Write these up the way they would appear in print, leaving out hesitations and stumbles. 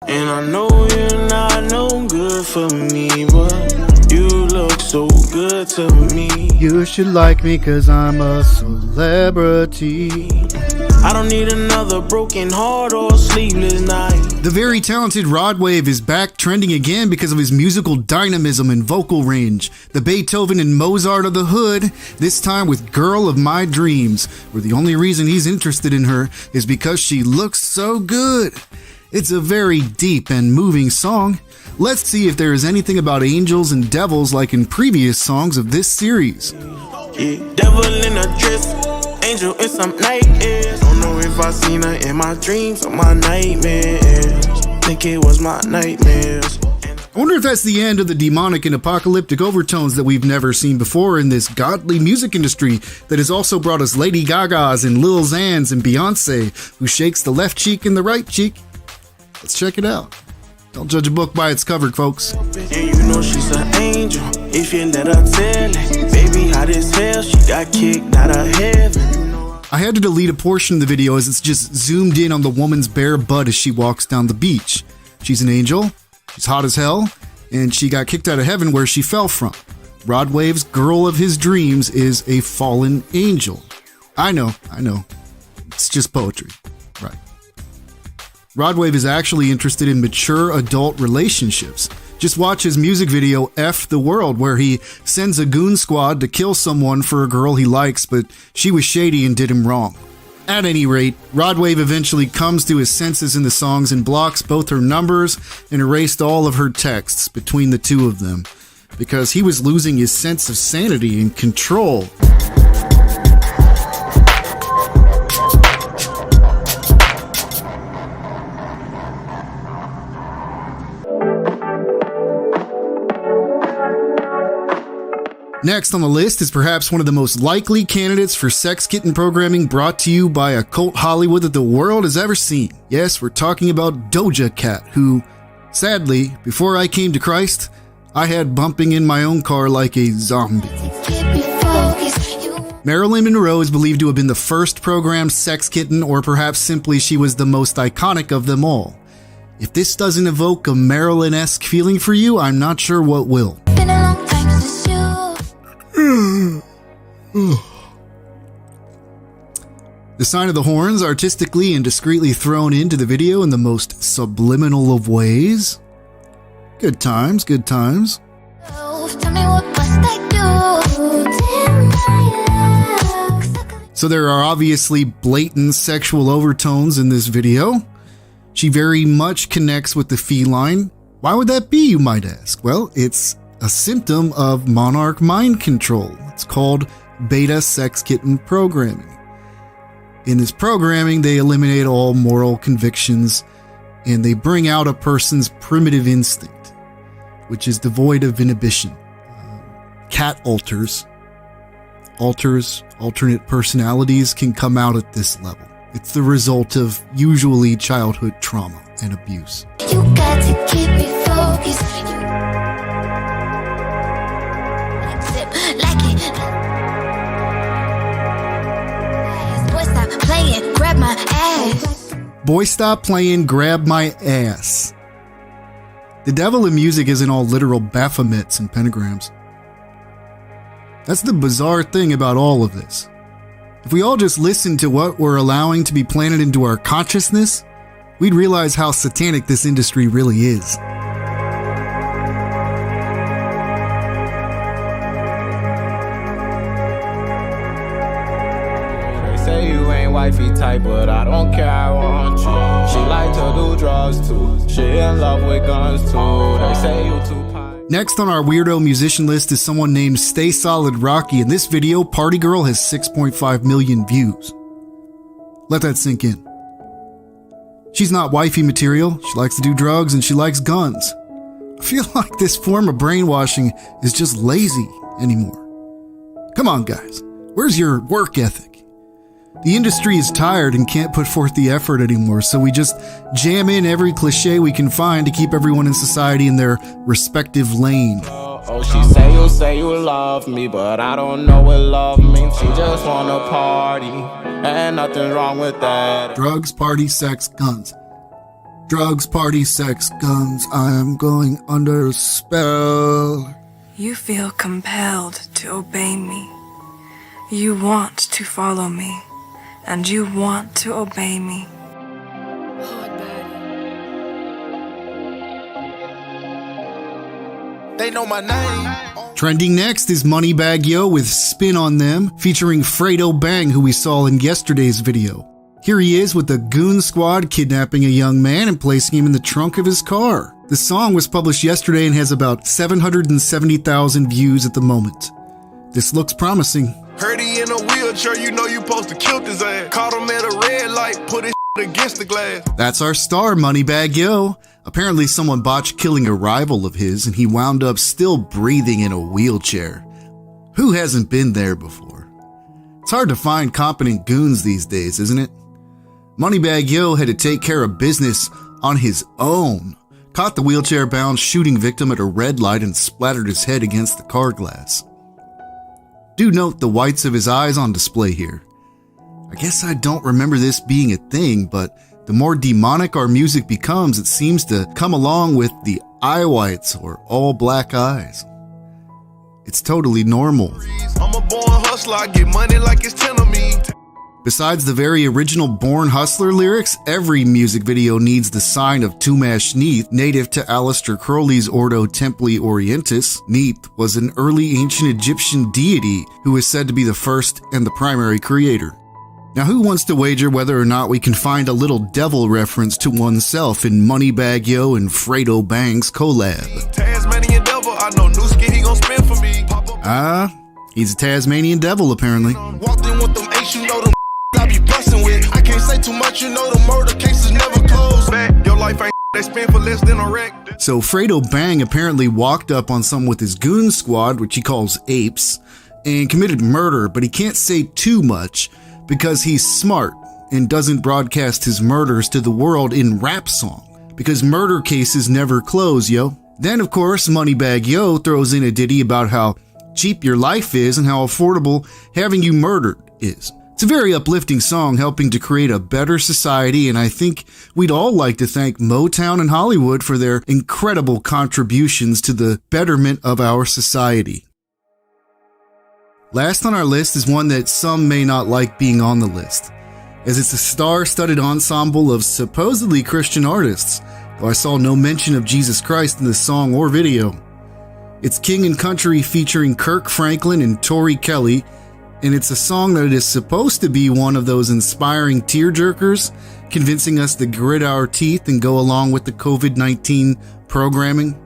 And I know you're not no good for me, but you look so good to me. You should like me cause I'm a celebrity. I don't need another broken heart or sleepless night. The very talented Rod Wave is back trending again because of his musical dynamism and vocal range. The Beethoven and Mozart of the hood, this time with Girl of My Dreams, where the only reason he's interested in her is because she looks so good. It's a very deep and moving song. Let's see if there is anything about angels and devils like in previous songs of this series. Yeah, devil in a dress, angel in some nightmares. Don't know if I seen her in my dreams or my nightmares. Think it was my nightmares. I wonder if that's the end of the demonic and apocalyptic overtones that we've never seen before in this godly music industry that has also brought us Lady Gaga's and Lil Xan's and Beyonce, who shakes the left cheek and the right cheek. Let's check it out. Don't judge a book by its cover, folks. And you know she's an angel, if you let her tell it. Baby, hot as hell, she got kicked out of heaven. I had to delete a portion of the video as it's just zoomed in on the woman's bare butt as she walks down the beach. She's an angel, she's hot as hell, and she got kicked out of heaven where she fell from. Rod Wave's girl of his dreams is a fallen angel. I know. It's just poetry. Right. Rod Wave is actually interested in mature adult relationships. Just watch his music video, F the World, where he sends a goon squad to kill someone for a girl he likes, but she was shady and did him wrong. At any rate, Rod Wave eventually comes to his senses in the songs and blocks both her numbers and erased all of her texts between the two of them, because he was losing his sense of sanity and control. Next on the list is perhaps one of the most likely candidates for sex kitten programming brought to you by a cult Hollywood that the world has ever seen. Yes, we're talking about Doja Cat, who, sadly, before I came to Christ, I had bumping in my own car like a zombie. Marilyn Monroe is believed to have been the first programmed sex kitten, or perhaps simply she was the most iconic of them all. If this doesn't evoke a Marilyn-esque feeling for you, I'm not sure what will. The sign of the horns, artistically and discreetly thrown into the video in the most subliminal of ways. Good times, good times. So there are obviously blatant sexual overtones in this video. She very much connects with the feline. Why would that be, you might ask? Well, it's a symptom of monarch mind control. It's called beta sex kitten programming. In this programming, they eliminate all moral convictions and they bring out a person's primitive instinct, which is devoid of inhibition. Cat alternate personalities can come out at this level. It's the result of usually childhood trauma and abuse. You got to keep me focused. Grab my ass. Boy, stop playing, grab my ass. The devil in music isn't all literal Baphomets and pentagrams. That's the bizarre thing about all of this. If we all just listened to what we're allowing to be planted into our consciousness, we'd realize how satanic this industry really is. Say you ain't wifey type, but I don't care, I want you. She like to do drugs too. She in love with guns too. They say you too pie. Next on our weirdo musician list is someone named Stay Solid Rocky. In this video, Party Girl has 6.5 million views. Let that sink in. She's not wifey material. She likes to do drugs and she likes guns. I feel like this form of brainwashing is just lazy anymore. Come on, guys. Where's your work ethic? The industry is tired and can't put forth the effort anymore, so we just jam in every cliche we can find to keep everyone in society in their respective lane. Oh, she say you love me, but I don't know what love means. She just wanna party, and nothing wrong with that. Drugs, party, sex, guns. Drugs, party, sex, guns, I am going under a spell. You feel compelled to obey me. You want to follow me, and you want to obey me. They know my name. Trending next is Moneybagg Yo with Spin on Them, featuring Fredo Bang, who we saw in yesterday's video. Here he is with the Goon Squad kidnapping a young man and placing him in the trunk of his car. The song was published yesterday and has about 770,000 views at the moment. This looks promising. Heard he in a wheelchair, you know you supposed to kill his ass. Caught him at a red light, put his against the glass. That's our star, Moneybagg Yo. Apparently someone botched killing a rival of his and he wound up still breathing in a wheelchair. Who hasn't been there before? It's hard to find competent goons these days, isn't it? Moneybagg Yo had to take care of business on his own. Caught the wheelchair-bound shooting victim at a red light and splattered his head against the car glass. Do note the whites of his eyes on display here. I guess I don't remember this being a thing, but the more demonic our music becomes, it seems to come along with the eye whites or all black eyes. It's totally normal. I'm a born hustler, I get money like it's 10 of me. Besides the very original Born Hustler lyrics, every music video needs the sign of Tumash Neith, native to Aleister Crowley's Ordo Templi Orientis. Neith was an early ancient Egyptian deity who is said to be the first and the primary creator. Now, who wants to wager whether or not we can find a little devil reference to oneself in Moneybagg Yo and Fredo Bang's collab? Tasmanian devil, I know Newski, he gon' spin for me. He's a Tasmanian devil apparently. Walked in with them H, you know them I be bustin' with. I can't say too much, you know the murder cases never close. Back, your life ain't they spin for less than a wreck. So Fredo Bang apparently walked up on someone with his goon squad, which he calls apes, and committed murder, but he can't say too much because he's smart and doesn't broadcast his murders to the world in rap song, because murder cases never close, yo. Then, of course, Moneybagg Yo throws in a ditty about how cheap your life is and how affordable having you murdered is. It's a very uplifting song helping to create a better society, and I think we'd all like to thank Motown and Hollywood for their incredible contributions to the betterment of our society. Last on our list is one that some may not like being on the list, as it's a star-studded ensemble of supposedly Christian artists, though I saw no mention of Jesus Christ in the song or video. It's King and Country featuring Kirk Franklin and Tori Kelly, and it's a song that is supposed to be one of those inspiring tearjerkers, convincing us to grit our teeth and go along with the COVID-19 programming.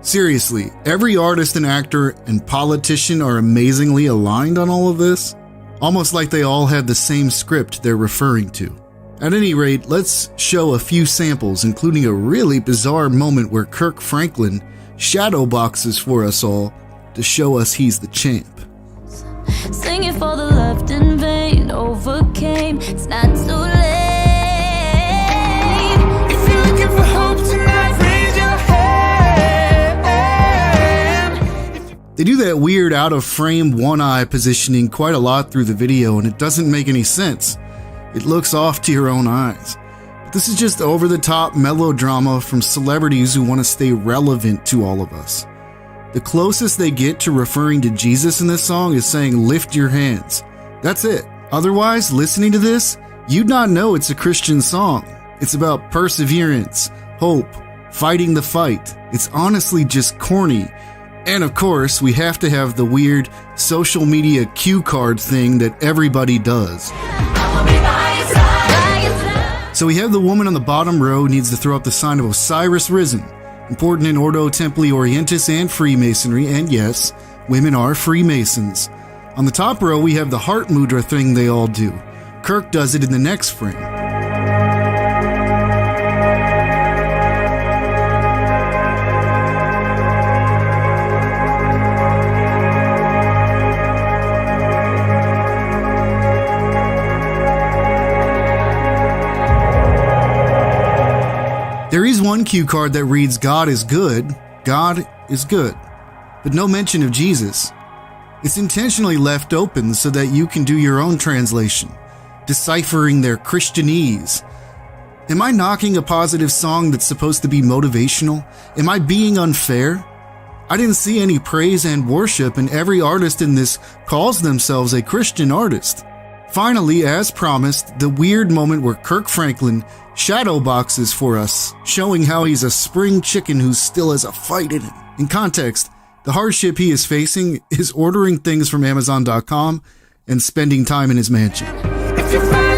Seriously, every artist and actor and politician are amazingly aligned on all of this, almost like they all have the same script they're referring to. At any rate, let's show a few samples, including a really bizarre moment where Kirk Franklin shadowboxes for us all to show us he's the champ. Singing for the left in vain, overcame, it's not too late. If you're looking for hope tonight, raise your hand. They do that weird out-of-frame one-eye positioning quite a lot through the video, and it doesn't make any sense. It looks off to your own eyes. But this is just over-the-top melodrama from celebrities who want to stay relevant to all of us. The closest they get to referring to Jesus in this song is saying, "Lift your hands." That's it. Otherwise, listening to this, you'd not know it's a Christian song. It's about perseverance, hope, fighting the fight. It's honestly just corny. And of course, we have to have the weird social media cue card thing that everybody does. So we have the woman on the bottom row who needs to throw up the sign of Osiris Risen. Important in Ordo Templi Orientis and Freemasonry, and yes, women are Freemasons. On the top row, we have the heart mudra thing they all do. Kirk does it in the next frame. There is one cue card that reads, "God is good, God is good," but no mention of Jesus. It's intentionally left open so that you can do your own translation, deciphering their Christianese. Am I knocking a positive song that's supposed to be motivational? Am I being unfair? I didn't see any praise and worship, and every artist in this calls themselves a Christian artist. Finally, as promised, the weird moment where Kirk Franklin shadowboxes for us, showing how he's a spring chicken who still has a fight in him. In context, the hardship he is facing is ordering things from Amazon.com and spending time in his mansion. If you're